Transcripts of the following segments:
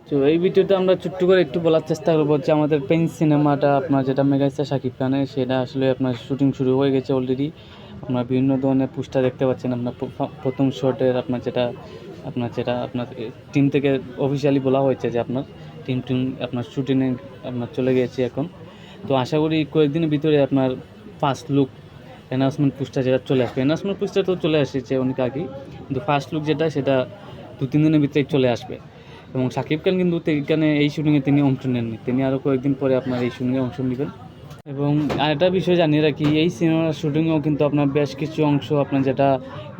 তো এই ভিডিওতে আমরা ছোট্ট করে একটু বলার চেষ্টা করবো যে আমাদের পেইন সিনেমাটা আপনার যেটা মেগাস্টার শাকিব খানের, সেটা আসলে আপনার শুটিং শুরু হয়ে গেছে অলরেডি। আপনার বিভিন্ন ধরনের পোস্টার দেখতে পাচ্ছেন। আপনার প্রথম শটের আপনার টিম থেকে অফিসিয়ালি বলা হয়েছে যে আপনার টিম আপনার শুটিংয়ে আপনার চলে গিয়েছে এখন। তো আশা করি কয়েকদিনের ভিতরে আপনার ফার্স্ট লুক অ্যানাউন্সমেন্ট পোস্টার যেটা চলে আসবে। অ্যানাউন্সমেন্ট পোস্টার তো চলে এসেছে অনেক আগেই, কিন্তু ফার্স্ট লুক যেটা সেটা 2-3 দিনের ভিতরেই চলে আসবে। এবং শাকিব খান কিন্তু এখানে এই শুটিংয়ে তিনি অংশ নেননি, তিনি আরও কয়েকদিন পরে আপনার এই শুটিংয়ে অংশ নেবেন। এবং আরেকটা বিষয় জানিয়ে রাখি, এই সিনেমার শুটিংয়েও কিন্তু আপনার বেশ কিছু অংশ আপনার যেটা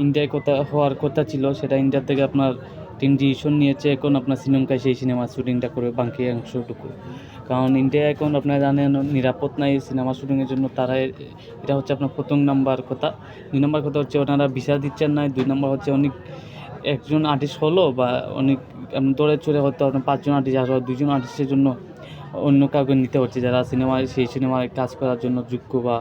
ইন্ডিয়ায় হওয়ার কথা ছিল, সেটা ইন্ডিয়া থেকে আপনার টিম ডিসিশন নিয়েছে এখন আপনার শ্রীলঙ্কায় সেই সিনেমার শুটিংটা করে বাকি অংশটুকু। কারণ ইন্ডিয়া এখন আপনারা জানেন নিরাপদ নাই সিনেমা শুটিংয়ের জন্য। তারা এটা হচ্ছে আপনার প্রথম নাম্বার কথা। 2 নম্বর কথা হচ্ছে ওনারা ভিসা দিচ্ছেন না। 2 নম্বর হচ্ছে একজন আর্টিস্ট হলো বা অনেক দৌড়ে চড়ে হয়তো আপনার 5 জন আর্টিস্ট আর 2 জন আর্টিস্টের জন্য অন্য কাউকে নিতে হচ্ছে, যারা সেই সিনেমায় কাজ করার জন্য যোগ্য বা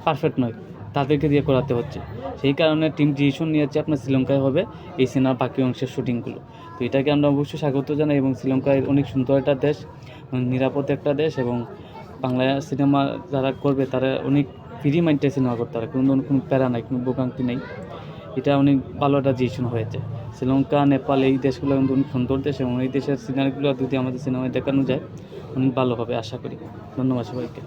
পারফেক্ট নয়, তাদেরকে দিয়ে করাতে হচ্ছে। সেই কারণে টিম ডিসিশন নিয়েছে আপনার শ্রীলঙ্কায় হবে এই সিনেমার বাকি অংশের শুটিংগুলো। তো এটাকে আমরা অবশ্যই স্বাগত জানাই। এবং শ্রীলঙ্কায় অনেক সুন্দর একটা দেশ, নিরাপদ একটা দেশ, এবং বাংলা সিনেমা যারা করবে তারা অনেক ফ্রি মাইন্ডে সিনেমা করতে পারে, কোনো প্যারা নাই, কোনো ভোগান্তি নেই। এটা অনেক ভালো একটা ডিসিশন হয়েছে। শ্রীলঙ্কা, নেপাল এই দেশগুলো কিন্তু অনেক সুন্দর দেশ, এবং এই দেশের সিনারিগুলো যদি আমাদের সিনেমায় দেখানো যায় অনেক ভালো হবে আশা করি। ধন্যবাদ সবাইকে।